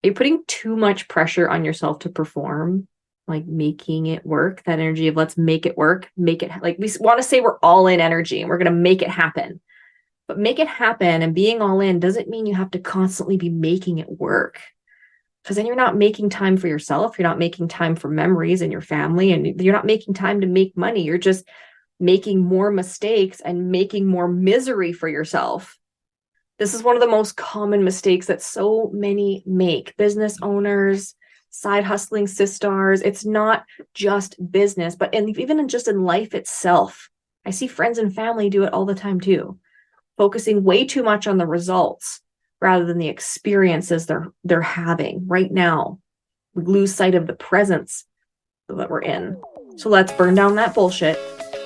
Are you putting too much pressure on yourself to perform? Like making it work, that energy of let's make it work, make it like we want to say we're all in energy and we're going to make it happen. But make it happen and being all in doesn't mean you have to constantly be making it work. Because then you're not making time for yourself. You're not making time for memories and your family, and you're not making time to make money. You're just making more mistakes and making more misery for yourself. This is one of the most common mistakes that so many make. Business owners, side hustling SiStars. It's not just business, but even just in life itself. I see friends and family do it all the time too, focusing way too much on the results rather than the experiences they're having right now. We lose sight of the presence that we're in. So let's burn down that bullshit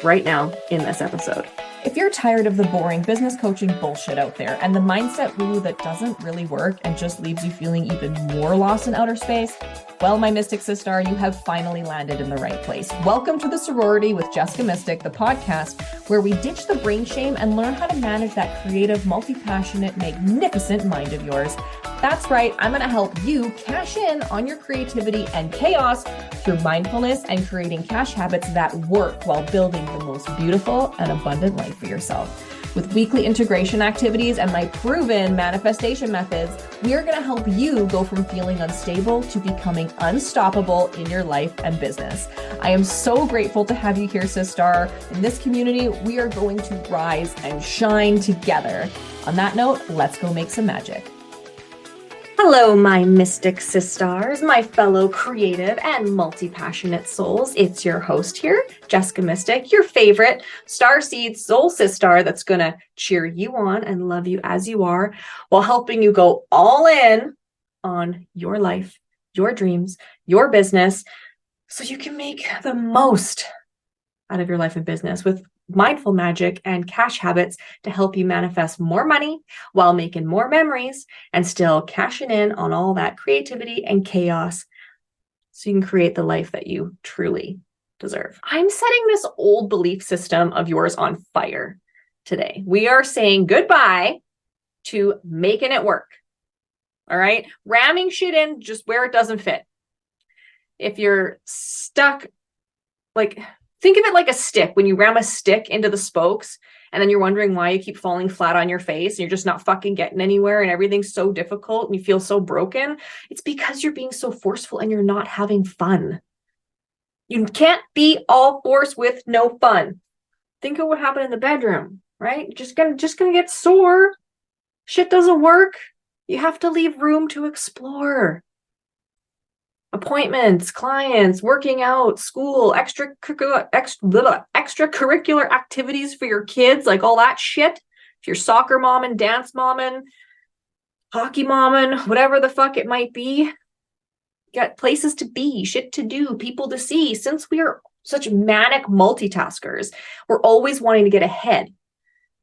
right now in this episode. If you're tired of the boring business coaching bullshit out there and the mindset woo that doesn't really work and just leaves you feeling even more lost in outer space, well, my Mystic SiStar, you have finally landed in the right place. Welcome to the Sorority with Jessica Mystic, the podcast where we ditch the brain shame and learn how to manage that creative, multi-passionate, magnificent mind of yours. That's right, I'm going to help you cash in on your creativity and chaos through mindfulness and creating cash habits that work while building the most beautiful and abundant life for yourself. With weekly integration activities and my proven manifestation methods, we are going to help you go from feeling unstable to becoming unstoppable in your life and business. I am so grateful to have you here, SiStar. In this community, we are going to rise and shine together. On that note, let's go make some magic. Hello, my Mystic SiStars, my fellow creative and multi-passionate souls. It's your host here, Jessica Mystic, your favorite starseed soul SiStar that's going to cheer you on and love you as you are while helping you go all in on your life, your dreams, your business, so you can make the most out of your life and business with mindful magic and cash habits to help you manifest more money while making more memories and still cashing in on all that creativity and chaos so you can create the life that you truly deserve. I'm setting this old belief system of yours on fire today. We are saying goodbye to making it work. All right? Ramming shit in just where it doesn't fit. If you're stuck, think of it like a stick. When you ram a stick into the spokes and then you're wondering why you keep falling flat on your face and you're just not fucking getting anywhere and everything's so difficult and you feel so broken, it's because you're being so forceful and you're not having fun. You can't be all force with no fun. Think of what happened in the bedroom, right? Just gonna get sore. Shit doesn't work. You have to leave room to explore. Appointments, clients, working out, school, extracurricular activities for your kids, like all that shit. If you're soccer mom and dance mom and hockey mom and whatever the fuck it might be, you got places to be, shit to do, people to see. Since we are such manic multitaskers, we're always wanting to get ahead,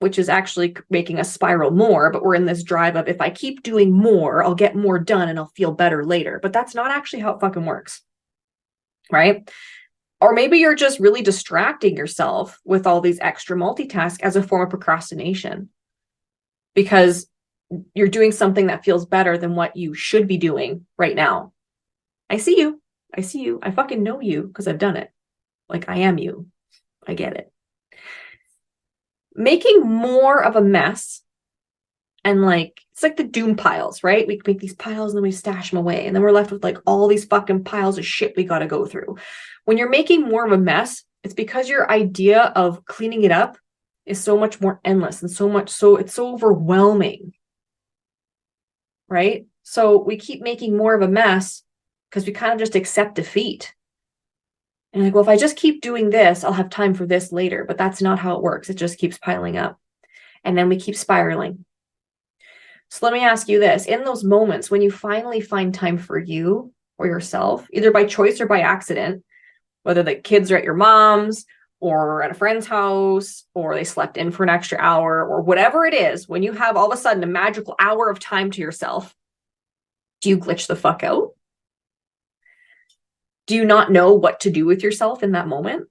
which is actually making us spiral more, but we're in this drive of if I keep doing more, I'll get more done and I'll feel better later. But that's not actually how it fucking works, right? Or maybe you're just really distracting yourself with all these extra multitasks as a form of procrastination because you're doing something that feels better than what you should be doing right now. I see you. I fucking know you because I've done it. Like I am you. I get it. Making more of a mess and it's like the doom piles, right? We make these piles and then we stash them away and then we're left with all these fucking piles of shit we got to go through. When you're making more of a mess, it's because your idea of cleaning it up is so much more endless and it's so overwhelming, right? So we keep making more of a mess because we kind of just accept defeat. And well, if I just keep doing this, I'll have time for this later. But that's not how it works. It just keeps piling up. And then we keep spiraling. So let me ask you this. In those moments when you finally find time for you or yourself, either by choice or by accident, whether the kids are at your mom's or at a friend's house, or they slept in for an extra hour, or whatever it is, when you have all of a sudden a magical hour of time to yourself, do you glitch the fuck out? Do you not know what to do with yourself in that moment?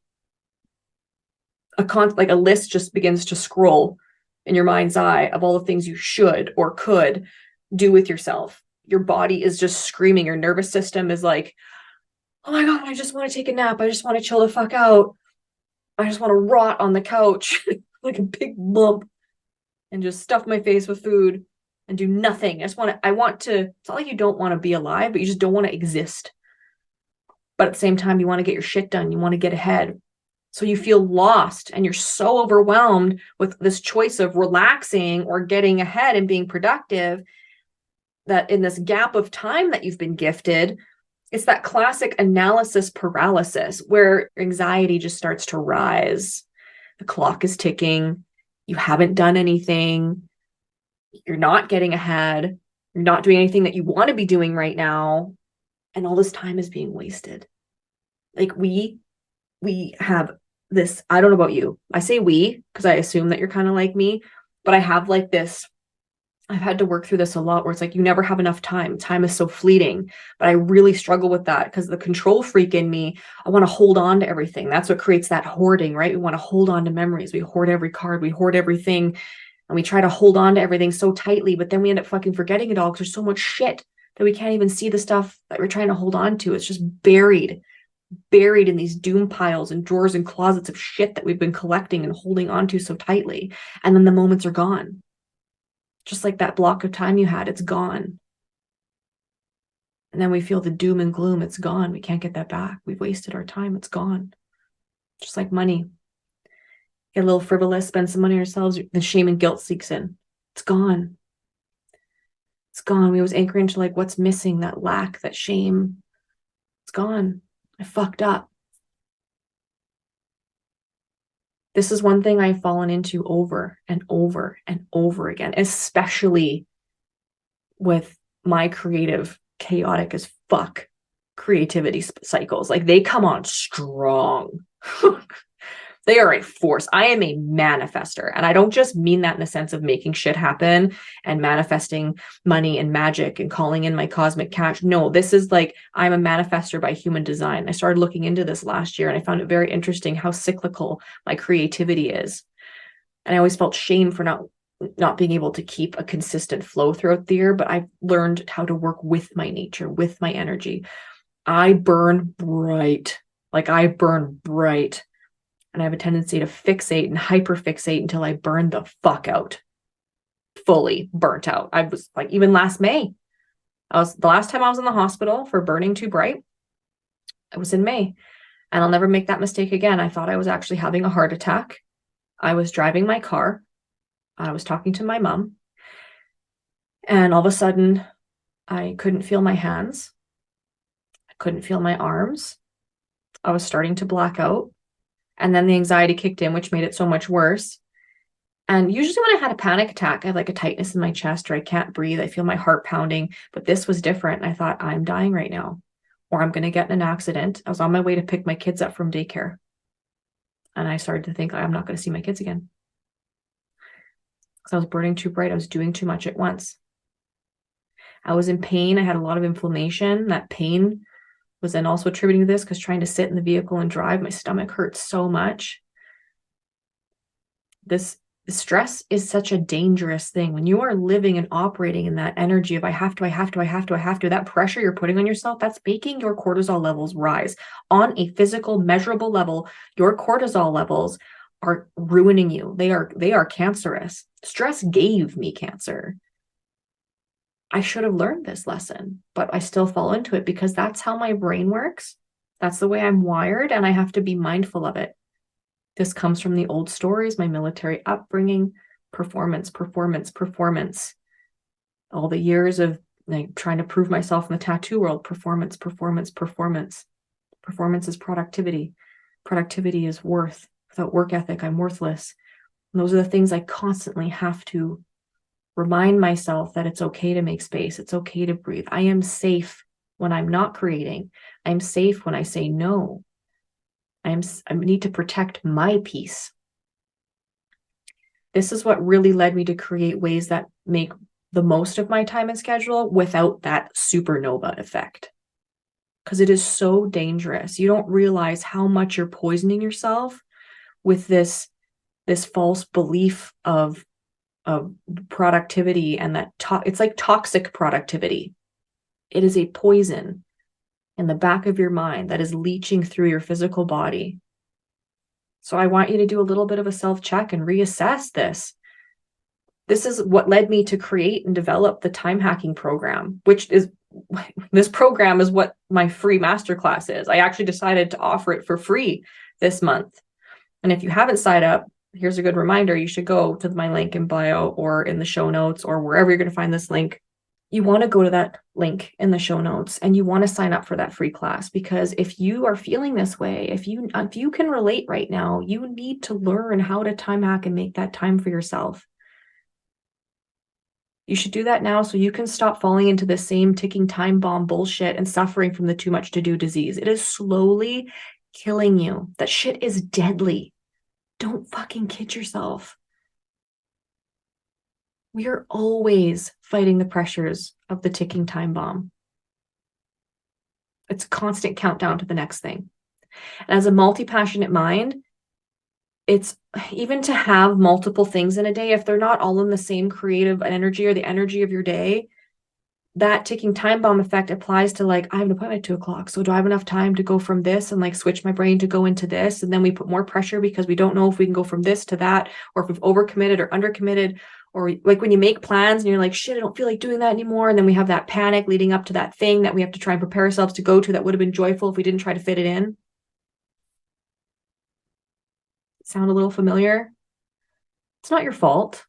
A list just begins to scroll in your mind's eye of all the things you should or could do with yourself. your body is just screaming. Your nervous system is like, oh my God, I just want to take a nap. I just want to chill the fuck out. I just want to rot on the couch like a big lump and just stuff my face with food and do nothing. It's not like you don't want to be alive, but you just don't want to exist. But at the same time, you want to get your shit done. You want to get ahead. So you feel lost and you're so overwhelmed with this choice of relaxing or getting ahead and being productive that in this gap of time that you've been gifted, it's that classic analysis paralysis where anxiety just starts to rise. The clock is ticking. You haven't done anything. You're not getting ahead. You're not doing anything that you want to be doing right now. And all this time is being wasted. Like we have this, I don't know about you. I say we, because I assume that you're kind of like me, but I have like this, I've had to work through this a lot where it's like, you never have enough time. Time is so fleeting, but I really struggle with that because the control freak in me, I want to hold on to everything. That's what creates that hoarding, right? We want to hold on to memories. We hoard every card, we hoard everything, and we try to hold on to everything so tightly, but then we end up fucking forgetting it all because there's so much shit that we can't even see the stuff that we're trying to hold on to. It's just buried in these doom piles and drawers and closets of shit that we've been collecting and holding on to so tightly. And then the moments are gone. Just like that block of time you had, it's gone. And then we feel the doom and gloom, it's gone. We can't get that back. We've wasted our time, it's gone. Just like money. Get a little frivolous, spend some money on yourselves, the shame and guilt seeks in. It's gone. It's gone. We always anchor into like what's missing, that lack, that shame. It's gone. I fucked up. This is one thing I've fallen into over and over and over again, especially with my creative, chaotic as fuck creativity cycles. Like they come on strong. They are a force. I am a manifester. And I don't just mean that in the sense of making shit happen and manifesting money and magic and calling in my cosmic cash. No, this is like, I'm a manifester by human design. I started looking into this last year and I found it very interesting how cyclical my creativity is. And I always felt shame for not being able to keep a consistent flow throughout the year, but I've learned how to work with my nature, with my energy. I burn bright. Like I burn bright. And I have a tendency to fixate and hyperfixate until I burn the fuck out. Fully burnt out. I was like, even last May, the last time I was in the hospital for burning too bright. I was in May. And I'll never make that mistake again. I thought I was actually having a heart attack. I was driving my car. I was talking to my mom. And all of a sudden, I couldn't feel my hands. I couldn't feel my arms. I was starting to black out. And then the anxiety kicked in, which made it so much worse. And usually when I had a panic attack, I have like a tightness in my chest or I can't breathe. I feel my heart pounding, but this was different. And I thought, I'm dying right now, or I'm going to get in an accident. I was on my way to pick my kids up from daycare. And I started to think, I'm not going to see my kids again. Because I was burning too bright. I was doing too much at once. I was in pain. I had a lot of inflammation. That pain was then also attributing to this because trying to sit in the vehicle and drive, my stomach hurts so much. This stress is such a dangerous thing. When you are living and operating in that energy of I have to, that pressure you're putting on yourself, that's making your cortisol levels rise. On a physical, measurable level, your cortisol levels are ruining you. They are cancerous. Stress gave me cancer. I should have learned this lesson, but I still fall into it because that's how my brain works. That's the way I'm wired, and I have to be mindful of it. This comes from the old stories, my military upbringing, performance. All the years of like trying to prove myself in the tattoo world, performance. Performance is productivity. Productivity is worth. Without work ethic, I'm worthless. And those are the things I constantly have to remind myself that it's okay to make space. It's okay to breathe. I am safe when I'm not creating. I'm safe when I say no. I need to protect my peace. This is what really led me to create ways that make the most of my time and schedule without that supernova effect. Because it is so dangerous. You don't realize how much you're poisoning yourself with this false belief of productivity, and that it's like toxic productivity. It is a poison in the back of your mind that is leaching through your physical body. So I want you to do a little bit of a self-check and reassess this. This is what led me to create and develop the time hacking program, this program is what my free masterclass is. I actually decided to offer it for free this month. And if you haven't signed up, here's a good reminder. You should go to my link in bio or in the show notes or wherever you're going to find this link. You want to go to that link in the show notes and you want to sign up for that free class, because if you are feeling this way, if you can relate right now, you need to learn how to time hack and make that time for yourself. You should do that now so you can stop falling into the same ticking time bomb bullshit and suffering from the too much to do disease. It is slowly killing you. That shit is deadly. Don't fucking kid yourself. We are always fighting the pressures of the ticking time bomb. It's a constant countdown to the next thing. And as a multi-passionate mind, it's even to have multiple things in a day, if they're not all in the same creative energy or the energy of your day, that ticking time bomb effect applies to like, I have an appointment at 2:00. So do I have enough time to go from this and like switch my brain to go into this? And then we put more pressure because we don't know if we can go from this to that, or if we've overcommitted or undercommitted, or like when you make plans and you're like, shit, I don't feel like doing that anymore. And then we have that panic leading up to that thing that we have to try and prepare ourselves to go to that would have been joyful if we didn't try to fit it in. Sound a little familiar? It's not your fault.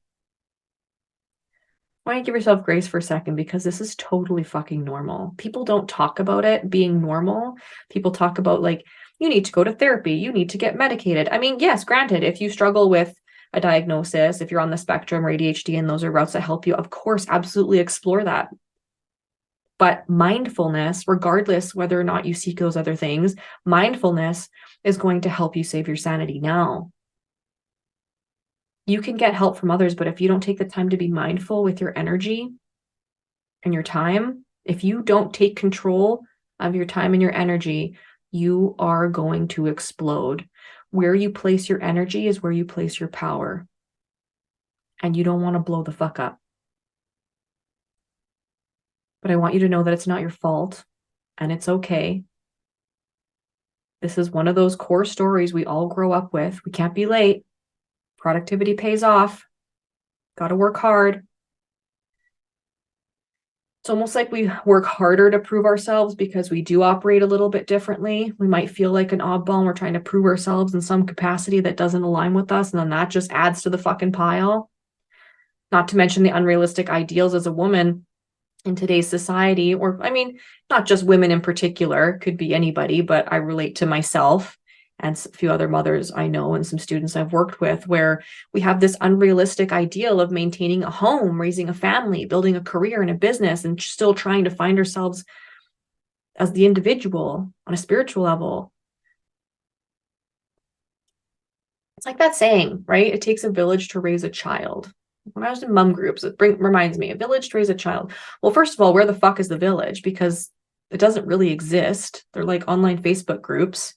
Why don't you give yourself grace for a second, because this is totally fucking normal. People don't talk about it being normal. People talk about like, you need to go to therapy, you need to get medicated. I mean, yes, granted, if you struggle with a diagnosis, if you're on the spectrum or ADHD and those are routes that help you, of course, absolutely explore that. But mindfulness, regardless whether or not you seek those other things, mindfulness is going to help you save your sanity now. You can get help from others, but if you don't take the time to be mindful with your energy and your time, if you don't take control of your time and your energy, you are going to explode. Where you place your energy is where you place your power. And you don't want to blow the fuck up. But I want you to know that it's not your fault and it's okay. This is one of those core stories we all grow up with. We can't be late. Productivity pays off. Got to work hard. It's almost like we work harder to prove ourselves because we do operate a little bit differently. We might feel like an oddball and we're trying to prove ourselves in some capacity that doesn't align with us. And then that just adds to the fucking pile. Not to mention the unrealistic ideals as a woman in today's society, or I mean, not just women in particular, could be anybody, but I relate to myself and a few other mothers I know and some students I've worked with, where we have this unrealistic ideal of maintaining a home, raising a family, building a career and a business, and still trying to find ourselves as the individual on a spiritual level. It's like that saying, right? It takes a village to raise a child. When I was in mom groups, it reminds me, a village to raise a child. Well, first of all, where the fuck is the village? Because it doesn't really exist. They're like online Facebook groups,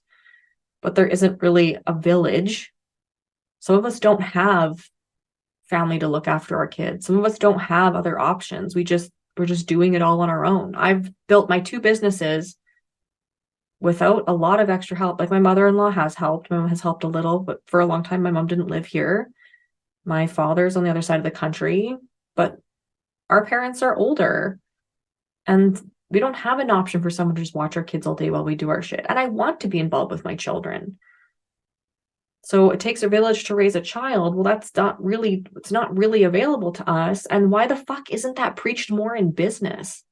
but there isn't really a village. Some of us don't have family to look after our kids. Some of us don't have other options. We're just doing it all on our own. I've built my 2 businesses without a lot of extra help. Like my mother-in-law has helped. My mom has helped a little, but for a long time, my mom didn't live here. My father's on the other side of the country, but our parents are older and we don't have an option for someone to just watch our kids all day while we do our shit. And I want to be involved with my children. So it takes a village to raise a child. Well, it's not really available to us. And why the fuck isn't that preached more in business?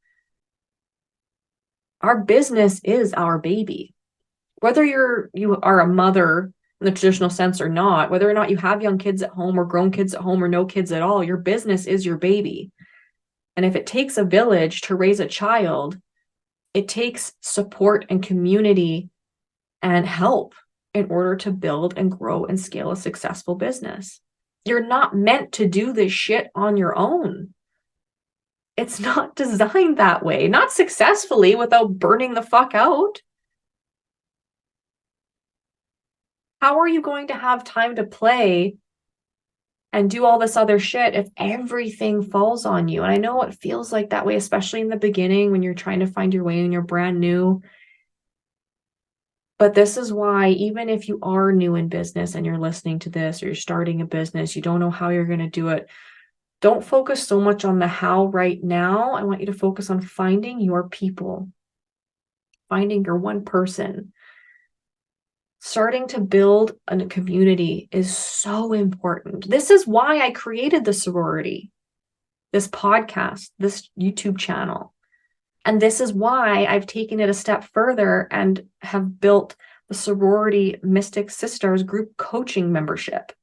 Our business is our baby. Whether you are a mother in the traditional sense or not, whether or not you have young kids at home or grown kids at home or no kids at all, your business is your baby. And if it takes a village to raise a child, it takes support and community and help in order to build and grow and scale a successful business. You're not meant to do this shit on your own. It's not designed that way, not successfully without burning the fuck out. How are you going to have time to play and do all this other shit if everything falls on you. And I know it feels like that way, especially in the beginning when you're trying to find your way and you're brand new. But this is why, even if you are new in business and you're listening to this, or you're starting a business, you don't know how you're going to do it, don't focus so much on the how right now. I want you to focus on finding your people, finding your one person. Starting to build a community is so important. This is why I created the sorority, this podcast, this YouTube channel. And this is why I've taken it a step further and have built the sorority Mystic SiStars group coaching membership.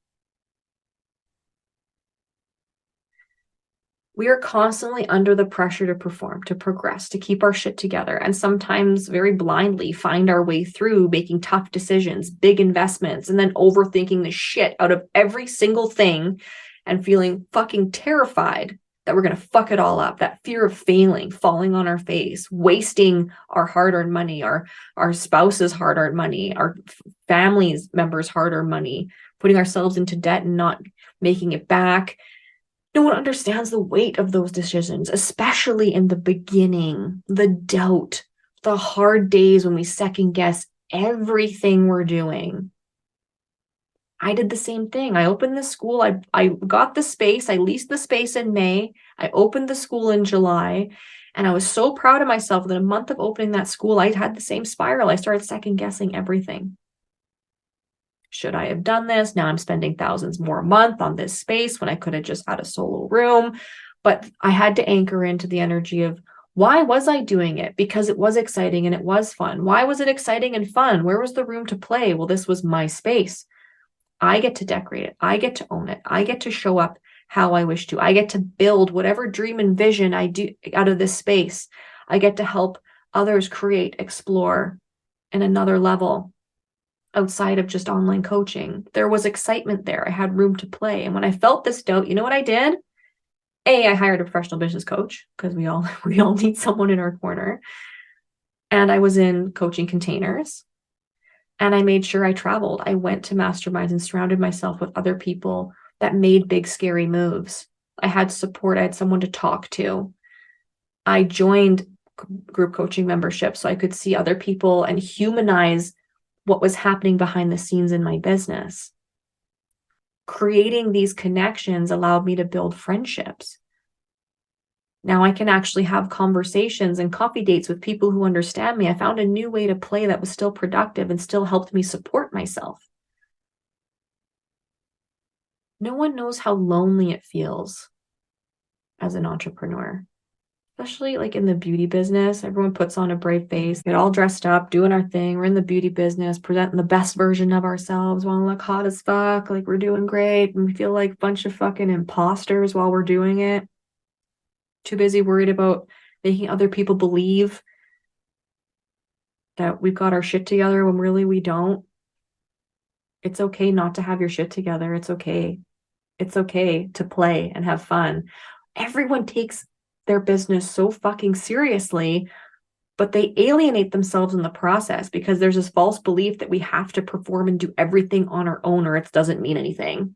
We are constantly under the pressure to perform, to progress, to keep our shit together, and sometimes very blindly find our way through making tough decisions, big investments, and then overthinking the shit out of every single thing and feeling fucking terrified that we're going to fuck it all up. That fear of failing, falling on our face, wasting our hard-earned money, our spouse's hard-earned money, our family's members' hard-earned money, putting ourselves into debt and not making it back. No one understands the weight of those decisions, especially in the beginning, the doubt, the hard days when we second guess everything we're doing. I did the same thing. I opened the school. I got the space. I leased the space in May. I opened the school in July. And I was so proud of myself that a month of opening that school, I had the same spiral. I started second guessing everything. Should I have done this? Now I'm spending thousands more a month on this space when I could have just had a solo room. But I had to anchor into the energy of, why was I doing it? Because it was exciting and it was fun. Why was it exciting and fun? Where was the room to play? Well, this was my space. I get to decorate it. I get to own it. I get to show up how I wish to. I get to build whatever dream and vision I do out of this space. I get to help others create, explore in another level outside of just online coaching. There was excitement there. I had room to play. And when I felt this doubt, you know what I did? I hired a professional business coach because we all need someone in our corner. And I was in coaching containers. And I made sure I traveled. I went to masterminds and surrounded myself with other people that made big, scary moves. I had support. I had someone to talk to. I joined group coaching membership so I could see other people and humanize what was happening behind the scenes in my business. Creating these connections allowed me to build friendships. Now I can actually have conversations and coffee dates with people who understand me. I found a new way to play that was still productive and still helped me support myself. No one knows how lonely it feels as an entrepreneur, especially like in the beauty business. Everyone puts on a brave face, get all dressed up, doing our thing. We're in the beauty business, presenting the best version of ourselves, want to look hot as fuck, like we're doing great, and we feel like a bunch of fucking imposters while we're doing it. Too busy worried about making other people believe that we've got our shit together when really we don't. It's okay not to have your shit together. It's okay. It's okay to play and have fun. Everyone takes their business so fucking seriously, but they alienate themselves in the process because there's this false belief that we have to perform and do everything on our own or it doesn't mean anything.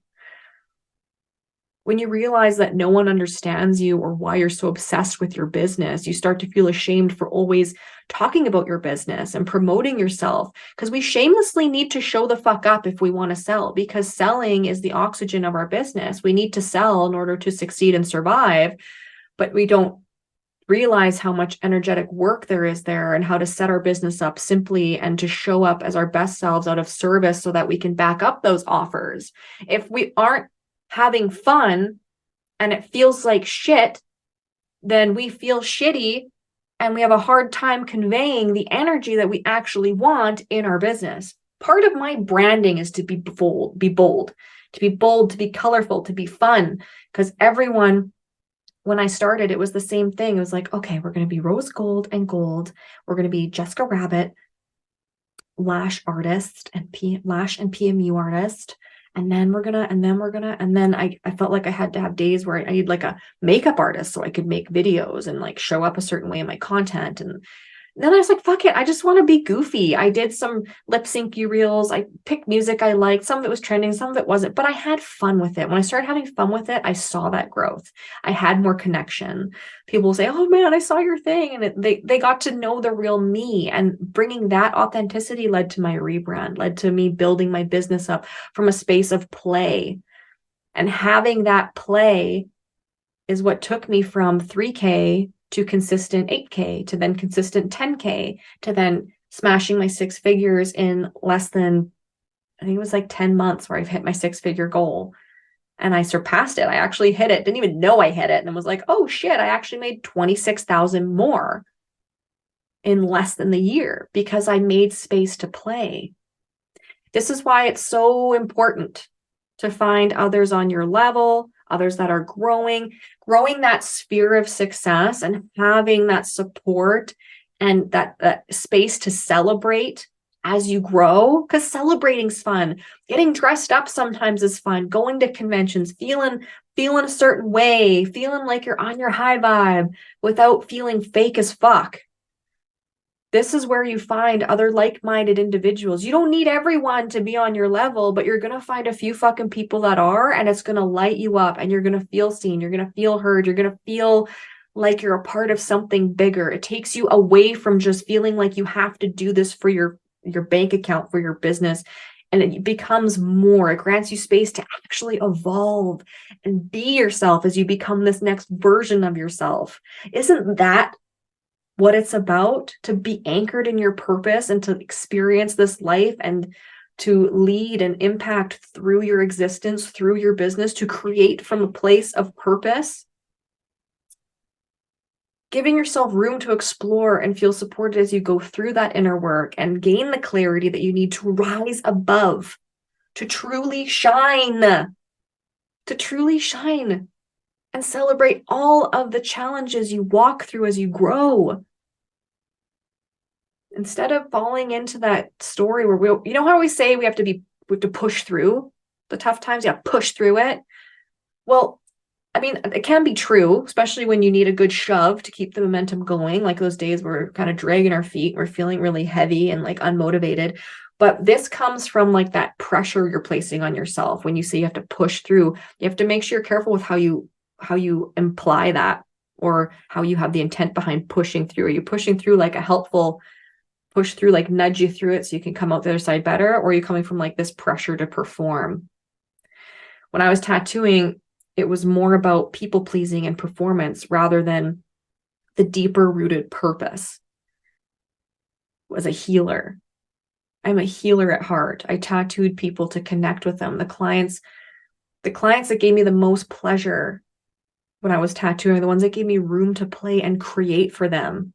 When you realize that no one understands you or why you're so obsessed with your business, you start to feel ashamed for always talking about your business and promoting yourself, because we shamelessly need to show the fuck up if we want to sell, because selling is the oxygen of our business. We need to sell in order to succeed and survive, but we don't realize how much energetic work there is there and how to set our business up simply and to show up as our best selves out of service so that we can back up those offers. If we aren't having fun and it feels like shit, then we feel shitty and we have a hard time conveying the energy that we actually want in our business. Part of my branding is to be bold, to be colorful, to be fun, because everyone, when I started, it was the same thing. It was like, okay, we're going to be rose gold and gold. We're going to be Jessica Rabbit, lash artist and lash and PMU artist. And then I felt like I had to have days where I need like a makeup artist so I could make videos and like show up a certain way in my content. And then I was like, fuck it. I just want to be goofy. I did some lip syncy reels. I picked music I liked. Some of it was trending, some of it wasn't, but I had fun with it. When I started having fun with it, I saw that growth. I had more connection. People will say, oh man, I saw your thing. And they got to know the real me, and bringing that authenticity led to my rebrand, led to me building my business up from a space of play. And having that play is what took me from 3K to consistent 8K, to then consistent 10K, to then smashing my 6 figures in less than, I think it was like 10 months where I've hit my 6-figure goal. And I surpassed it. I actually hit it. Didn't even know I hit it. And was like, oh shit, I actually made 26,000 more in less than the year because I made space to play. This is why it's so important to find others on your level, others that are growing that sphere of success, and having that support and that space to celebrate as you grow, because celebrating's fun. Getting dressed up sometimes is fun. Going to conventions, feeling a certain way, feeling like you're on your high vibe without feeling fake as fuck. This is where you find other like-minded individuals. You don't need everyone to be on your level, but you're going to find a few fucking people that are, and it's going to light you up, and you're going to feel seen. You're going to feel heard. You're going to feel like you're a part of something bigger. It takes you away from just feeling like you have to do this for your bank account, for your business. And it becomes more. It grants you space to actually evolve and be yourself as you become this next version of yourself. Isn't that what it's about? To be anchored in your purpose and to experience this life and to lead and impact through your existence, through your business, to create from a place of purpose. Giving yourself room to explore and feel supported as you go through that inner work and gain the clarity that you need to rise above, to truly shine, and celebrate all of the challenges you walk through as you grow. Instead of falling into that story where you know how we say we have to push through the tough times? Yeah, push through it. Well, I mean, it can be true, especially when you need a good shove to keep the momentum going, like those days where we're kind of dragging our feet, we're feeling really heavy and like unmotivated. But this comes from like that pressure you're placing on yourself. When you say you have to push through, you have to make sure you're careful with how you imply that, or how you have the intent behind pushing through. Are you pushing through like a helpful push through, like nudge you through it so you can come out the other side better? Or are you coming from like this pressure to perform? When I was tattooing, it was more about people pleasing and performance rather than the deeper rooted purpose. As a healer, I'm a healer at heart. I tattooed people to connect with them. The clients that gave me the most pleasure when I was tattooing are the ones that gave me room to play and create for them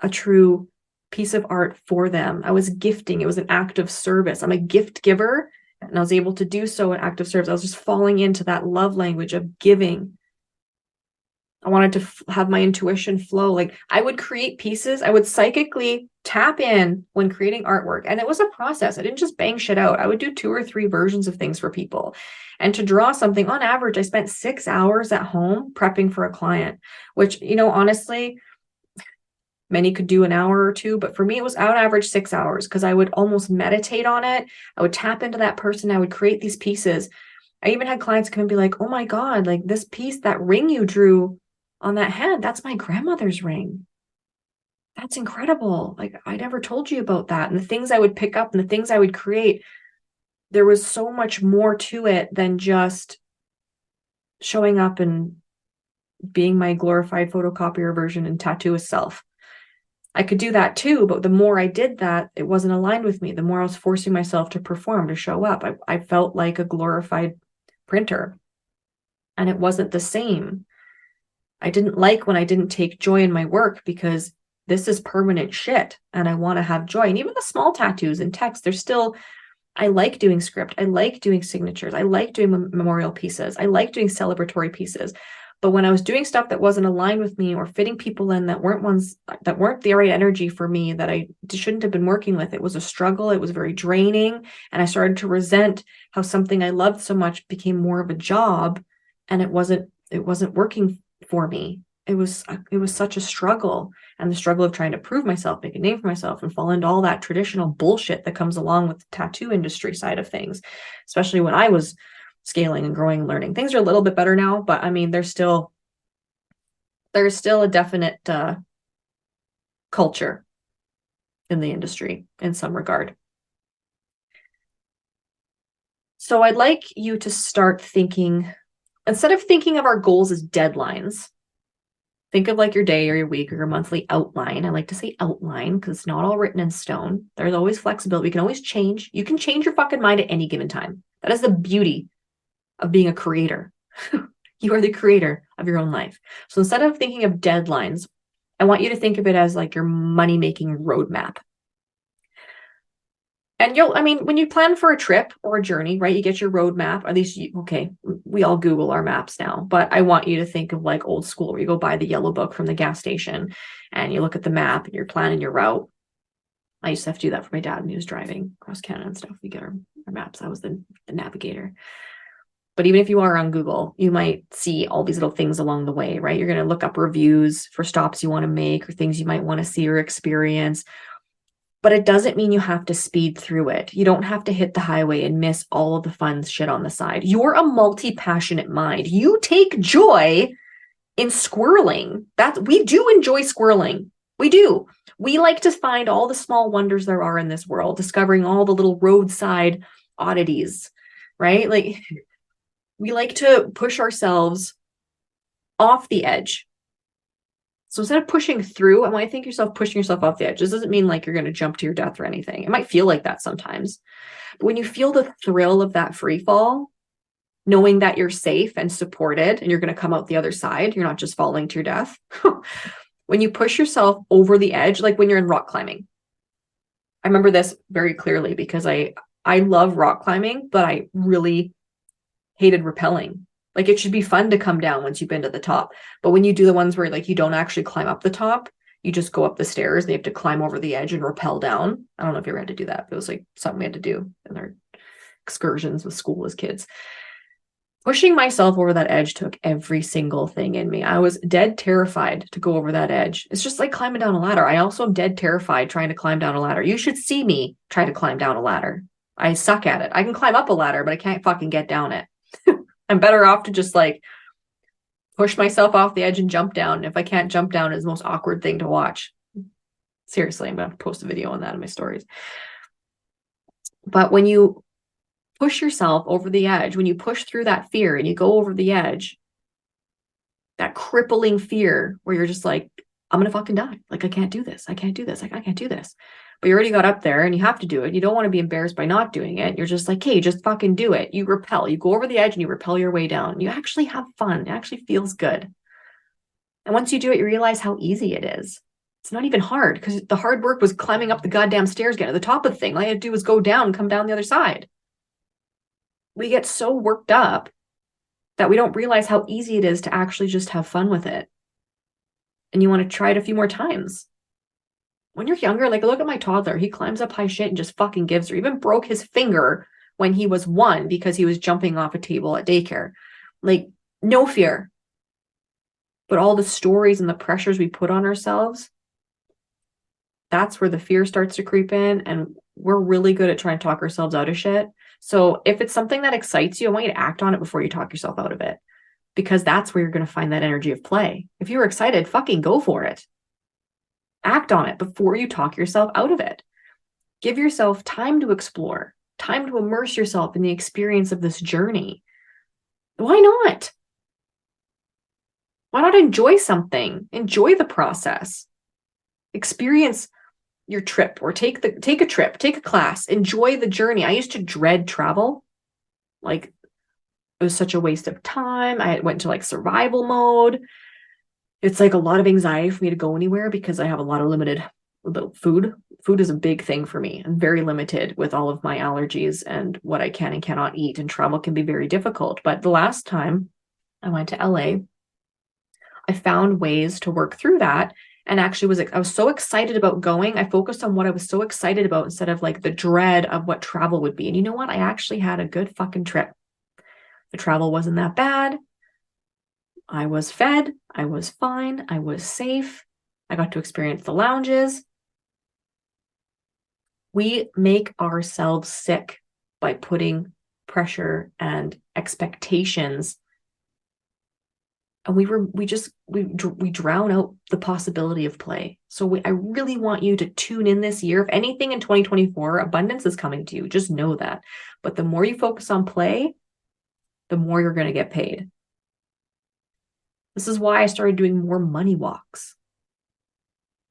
a true piece of art for them. I was gifting. It was an act of service. I'm a gift giver, and I was able to do so in act of service. I was just falling into that love language of giving. I wanted to have my intuition flow. Like I would create pieces. I would psychically tap in when creating artwork. And it was a process. I didn't just bang shit out. I would do 2 or 3 versions of things for people. And to draw something, on average, I spent 6 hours at home prepping for a client, which, you know, honestly, many could do an hour or 2, but for me, it was on average 6 hours, because I would almost meditate on it. I would tap into that person. I would create these pieces. I even had clients come and be like, oh my God, like this piece, that ring you drew on that hand, that's my grandmother's ring. That's incredible. Like I never told you about that. And the things I would pick up and the things I would create, there was so much more to it than just showing up and being my glorified photocopier version and tattooist self. I could do that too, but the more I did that, it wasn't aligned with me. The more I was forcing myself to perform, to show up. I felt like a glorified printer, and it wasn't the same. I didn't like when I didn't take joy in my work, because this is permanent shit and I want to have joy. And even the small tattoos and text, they're still, I like doing script. I like doing signatures. I like doing memorial pieces. I like doing celebratory pieces. But when I was doing stuff that wasn't aligned with me, or fitting people in that weren't the right energy for me, that I shouldn't have been working with, it was a struggle. It was very draining. And I started to resent how something I loved so much became more of a job, and it wasn't working for me. it was such a struggle, and the struggle of trying to prove myself, make a name for myself, and fall into all that traditional bullshit that comes along with the tattoo industry side of things, especially when I was scaling and growing and learning. Things are a little bit better now, but I mean, there's still a definite culture in the industry in some regard. So I'd like you to start thinking, instead of thinking of our goals as deadlines, think of like your day or your week or your monthly outline. I like to say outline because it's not all written in stone. There's always flexibility. We can always change. You can change your fucking mind at any given time. That is the beauty of being a creator. You are the creator of your own life. So instead of thinking of deadlines, I want you to think of it as like your money-making roadmap. And when you plan for a trip or a journey, right, you get your roadmap, at least we all Google our maps now, but I want you to think of like old school where you go buy the yellow book from the gas station and you look at the map and you're planning your route. I used to have to do that for my dad when he was driving across Canada and stuff. We get our maps. I was the navigator. But even if you are on Google, you might see all these little things along the way, right? You're going to look up reviews for stops you want to make or things you might want to see or experience. But it doesn't mean you have to speed through it. You don't have to hit the highway and miss all of the fun shit on the side. You're a multi-passionate mind. You take joy in squirreling. We do enjoy squirreling. We do. We like to find all the small wonders there are in this world, discovering all the little roadside oddities, right? Like, we like to push ourselves off the edge. So instead of pushing through, I want you to think yourself pushing yourself off the edge. This doesn't mean like you're going to jump to your death or anything. It might feel like that sometimes. But when you feel the thrill of that free fall, knowing that you're safe and supported and you're going to come out the other side, you're not just falling to your death. When you push yourself over the edge, like when you're in rock climbing. I remember this very clearly because I love rock climbing, but I really hated rappelling. Like, it should be fun to come down once you've been to the top. But when you do the ones where like you don't actually climb up the top, you just go up the stairs and you have to climb over the edge and rappel down. I don't know if you ever had to do that. But it was like something we had to do in our excursions with school as kids. Pushing myself over that edge took every single thing in me. I was dead terrified to go over that edge. It's just like climbing down a ladder. I also am dead terrified trying to climb down a ladder. You should see me try to climb down a ladder. I suck at it. I can climb up a ladder, but I can't fucking get down it. I'm better off to just like push myself off the edge and jump down. And if I can't jump down, it's the most awkward thing to watch. Seriously, I'm going to post a video on that in my stories. But when you push yourself over the edge, when you push through that fear and you go over the edge, that crippling fear where you're just like, I'm going to fucking die. Like, I can't do this. I can't do this. Like, I can't do this. But you already got up there and you have to do it. You don't want to be embarrassed by not doing it. You're just like, hey, just fucking do it. You rappel. You go over the edge and you rappel your way down. You actually have fun. It actually feels good. And once you do it, you realize how easy it is. It's not even hard because the hard work was climbing up the goddamn stairs, getting to the top of the thing. All you had to do was go down and come down the other side. We get so worked up that we don't realize how easy it is to actually just have fun with it. And you want to try it a few more times. When you're younger, like, look at my toddler. He climbs up high shit and just fucking gives her. Even broke his finger when he was 1 because he was jumping off a table at daycare. Like, no fear. But all the stories and the pressures we put on ourselves, that's where the fear starts to creep in. And we're really good at trying to talk ourselves out of shit. So if it's something that excites you, I want you to act on it before you talk yourself out of it. Because that's where you're going to find that energy of play. If you're excited, fucking go for it. Act on it before you talk yourself out of it. Give yourself time to explore, time to immerse yourself in the experience of this journey. Why not? Why not enjoy something? Enjoy the process. Experience your trip or take a trip, take a class, enjoy the journey. I used to dread travel. Like, it was such a waste of time. I went to like survival mode. It's like a lot of anxiety for me to go anywhere because I have a lot of limited food. Food is a big thing for me. I'm very limited with all of my allergies and what I can and cannot eat. And travel can be very difficult. But the last time I went to LA, I found ways to work through that. And actually I was so excited about going. I focused on what I was so excited about instead of like the dread of what travel would be. And you know what? I actually had a good fucking trip. The travel wasn't that bad. I was fed, I was fine, I was safe. I got to experience the lounges. We make ourselves sick by putting pressure and expectations, and we drown out the possibility of play. So I really want you to tune in this year. If anything in 2024, abundance is coming to you. Just know that. But the more you focus on play, the more you're going to get paid. This is why I started doing more money walks.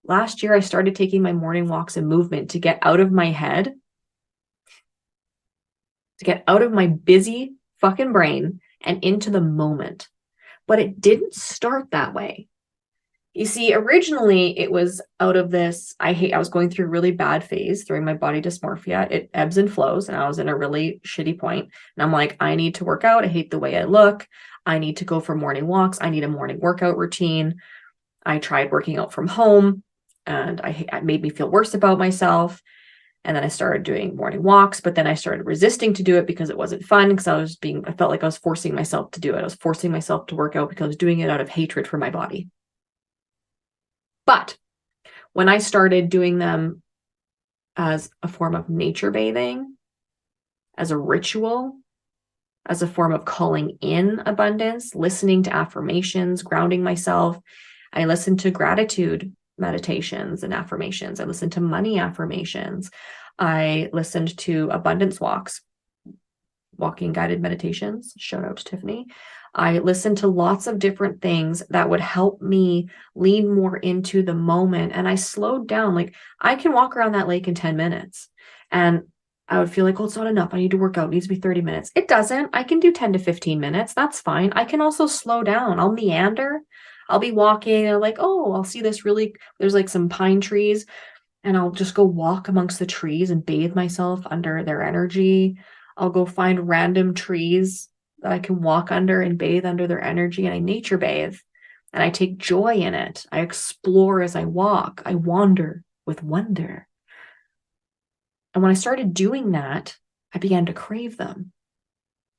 Last year, I started taking my morning walks and movement to get out of my head, to get out of my busy fucking brain and into the moment. But it didn't start that way. You see, originally it was out of this, I was going through a really bad phase during my body dysmorphia. It ebbs and flows, and I was in a really shitty point. And I'm like, I need to work out. I hate the way I look. I need to go for morning walks. I need a morning workout routine. I tried working out from home, and it made me feel worse about myself. And then I started doing morning walks, but then I started resisting to do it because it wasn't fun, because I felt like I was forcing myself to do it. I was forcing myself to work out because I was doing it out of hatred for my body. But when I started doing them as a form of nature bathing, as a ritual, as a form of calling in abundance, listening to affirmations, grounding myself, I listened to gratitude meditations and affirmations. I listened to money affirmations. I listened to abundance walks, walking guided meditations. Shout out to Tiffany. I listened to lots of different things that would help me lean more into the moment. And I slowed down. Like, I can walk around that lake in 10 minutes. And I would feel like, oh, it's not enough. I need to work out. It needs to be 30 minutes. It doesn't. I can do 10 to 15 minutes. That's fine. I can also slow down. I'll meander. I'll be walking and like, oh, I'll see there's like some pine trees, and I'll just go walk amongst the trees and bathe myself under their energy. I'll go find random trees that I can walk under and bathe under their energy, and I nature bathe, and I take joy in it. I explore as I walk. I wander with wonder. And when I started doing that, I began to crave them.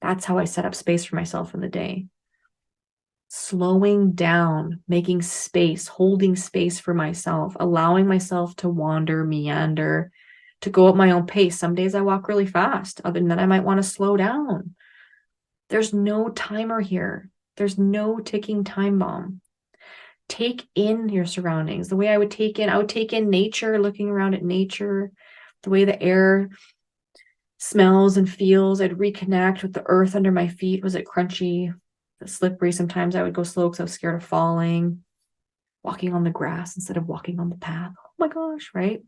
That's how I set up space for myself in the day. Slowing down, making space, holding space for myself, allowing myself to wander, meander, to go at my own pace. Some days I walk really fast. Other than that, I might want to slow down. There's no timer here. There's no ticking time bomb. Take in your surroundings. The way I would take in nature, looking around at nature, the way the air smells and feels. I'd reconnect with the earth under my feet. Was it crunchy? Slippery? Sometimes I would go slow because I was scared of falling, walking on the grass instead of walking on the path. Oh my gosh, right?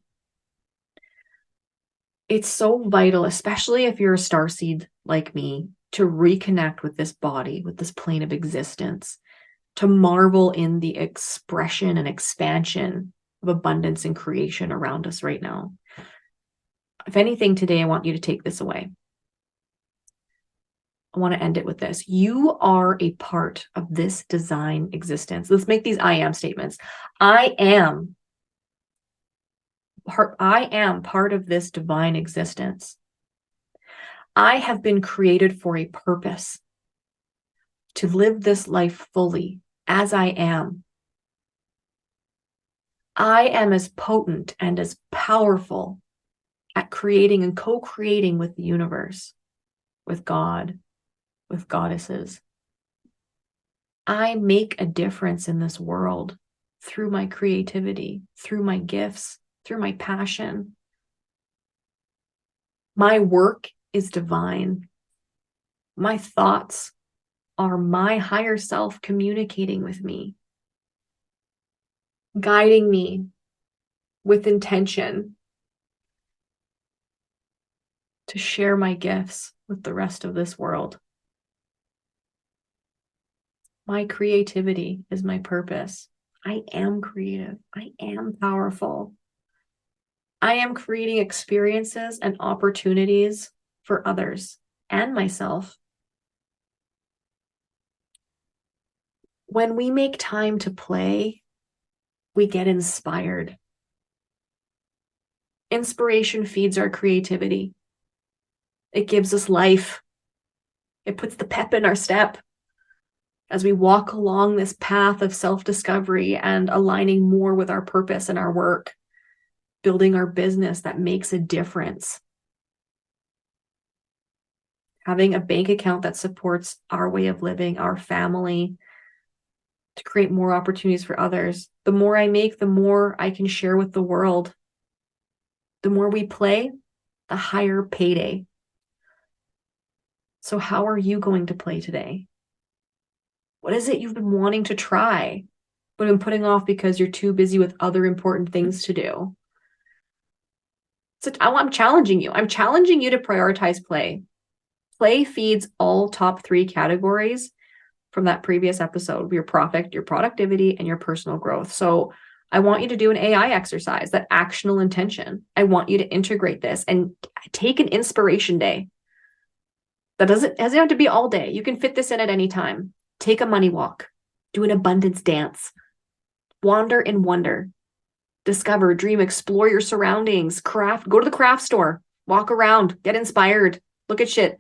It's so vital, especially if you're a starseed like me, to reconnect with this body, with this plane of existence, to marvel in the expression and expansion of abundance and creation around us right now. If anything, today, I want you to take this away. I want to end it with this. You are a part of this design existence. Let's make these I am statements. I am part of this divine existence. I have been created for a purpose, to live this life fully as I am. I am as potent and as powerful at creating and co-creating with the universe, with God, with goddesses. I make a difference in this world through my creativity, through my gifts, through my passion. My work is divine. My thoughts are my higher self communicating with me, guiding me with intention to share my gifts with the rest of this world. My creativity is my purpose. I am creative. I am powerful. I am creating experiences and opportunities for others and myself. When we make time to play, we get inspired. Inspiration feeds our creativity. It gives us life. It puts the pep in our step. as we walk along this path of self-discovery and aligning more with our purpose and our work, building our business that makes a difference. Having a bank account that supports our way of living, our family, to create more opportunities for others. The more I make, the more I can share with the world. The more we play, the higher payday. So how are you going to play today? What is it you've been wanting to try, but been putting off because you're too busy with other important things to do? So I'm challenging you. I'm challenging you to prioritize play. Play feeds all top 3 categories from that previous episode: your profit, your productivity, and your personal growth. So I want you to do an AI exercise, that actionable intention. I want you to integrate this and take an inspiration day. That doesn't have to be all day. You can fit this in at any time. Take a money walk, do an abundance dance, wander and wonder, discover, dream, explore your surroundings, craft, go to the craft store, walk around, get inspired, look at shit.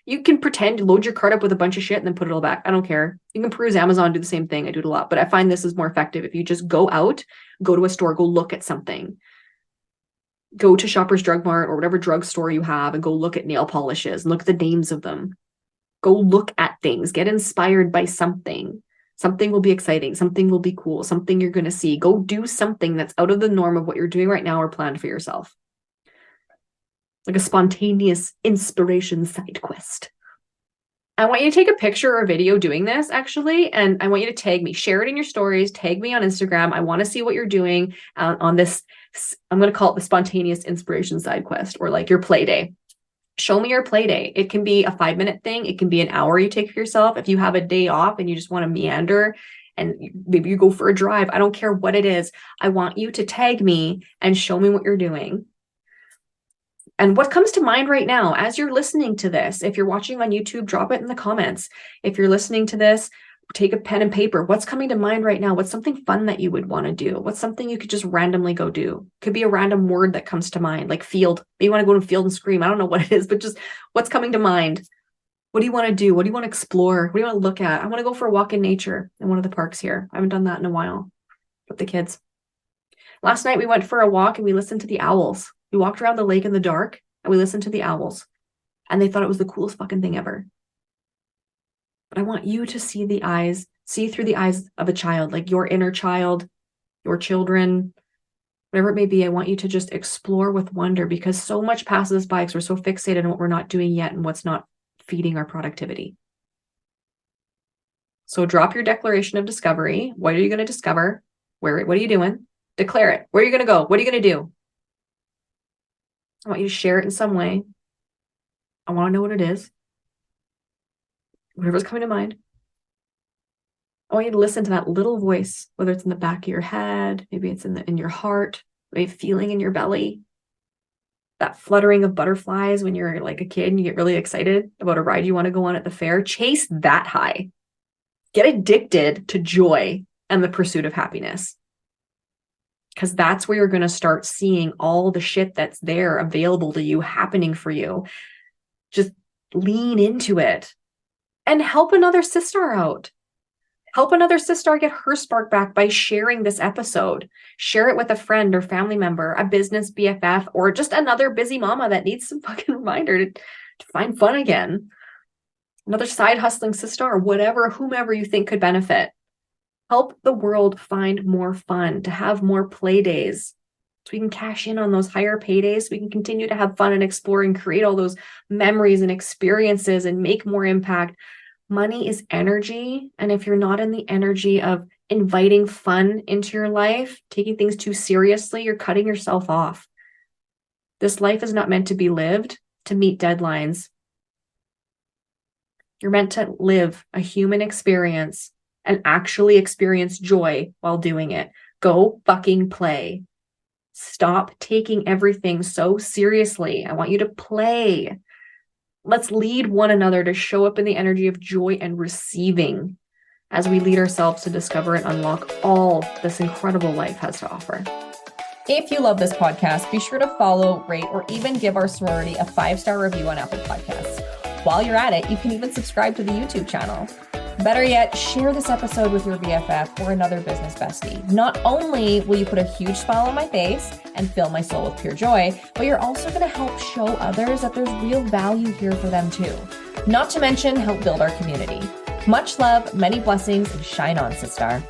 You can pretend, load your cart up with a bunch of shit and then put it all back. I don't care. You can peruse Amazon, do the same thing. I do it a lot, but I find this is more effective if you just go out, go to a store, go look at something. Go to Shoppers Drug Mart or whatever drugstore you have and go look at nail polishes and look at the names of them. Go look at things, get inspired by something. Something will be exciting. Something will be cool. Something you're going to see. Go do something that's out of the norm of what you're doing right now or planned for yourself. Like a spontaneous inspiration side quest. I want you to take a picture or a video doing this, actually, and I want you to tag me. Share it in your stories. Tag me on Instagram. I want to see what you're doing on this. I'm going to call it the spontaneous inspiration side quest, or like your play day. Show me your play day. It can be a 5-minute thing. It can be an hour you take for yourself. If you have a day off and you just want to meander and maybe you go for a drive, I don't care what it is. I want you to tag me and show me what you're doing. And what comes to mind right now as you're listening to this? If you're watching on YouTube, drop it in the comments. If you're listening to this, take a pen and paper. What's coming to mind right now? What's something fun that you would want to do? What's something you could just randomly go do? Could be a random word that comes to mind, like field. Maybe you want to go to field and scream. I don't know what it is, but just what's coming to mind. What do you want to do? What do you want to explore? What do you want to look at? I want to go for a walk in nature in one of the parks here. I haven't done that in a while with the kids. Last night we went for a walk and we listened to the owls. We walked around the lake in the dark and we listened to the owls, and they thought it was the coolest fucking thing ever. But I want you to see through the eyes of a child, like your inner child, your children, whatever it may be. I want you to just explore with wonder, because so much passes us by because we're so fixated on what we're not doing yet and what's not feeding our productivity. So drop your declaration of discovery. What are you going to discover? What are you doing? Declare it. Where are you going to go? What are you going to do? I want you to share it in some way. I want to know what it is. Whatever's coming to mind. I want you to listen to that little voice, whether it's in the back of your head, maybe it's in your heart, maybe feeling in your belly. That fluttering of butterflies when you're like a kid and you get really excited about a ride you want to go on at the fair. Chase that high. Get addicted to joy and the pursuit of happiness. Because that's where you're going to start seeing all the shit that's there available to you, happening for you. Just lean into it and help another SiStar out. Help another SiStar get her spark back by sharing this episode. Share it with a friend or family member, a business BFF, or just another busy mama that needs some fucking reminder to find fun again. Another side hustling SiStar, whatever, whomever you think could benefit. Help the world find more fun, to have more play days, so we can cash in on those higher paydays, so we can continue to have fun and explore and create all those memories and experiences and make more impact. Money is energy. And if you're not in the energy of inviting fun into your life, taking things too seriously, you're cutting yourself off. This life is not meant to be lived to meet deadlines. You're meant to live a human experience and actually experience joy while doing it. Go fucking play. Stop taking everything so seriously. I want you to play. Let's lead one another to show up in the energy of joy and receiving as we lead ourselves to discover and unlock all this incredible life has to offer. If you love this podcast, be sure to follow, rate, or even give our sorority a 5-star review on Apple Podcasts. While you're at it, you can even subscribe to the YouTube channel. Better yet, share this episode with your BFF or another business bestie. Not only will you put a huge smile on my face and fill my soul with pure joy, but you're also going to help show others that there's real value here for them too. Not to mention help build our community. Much love, many blessings, and shine on, SiStar.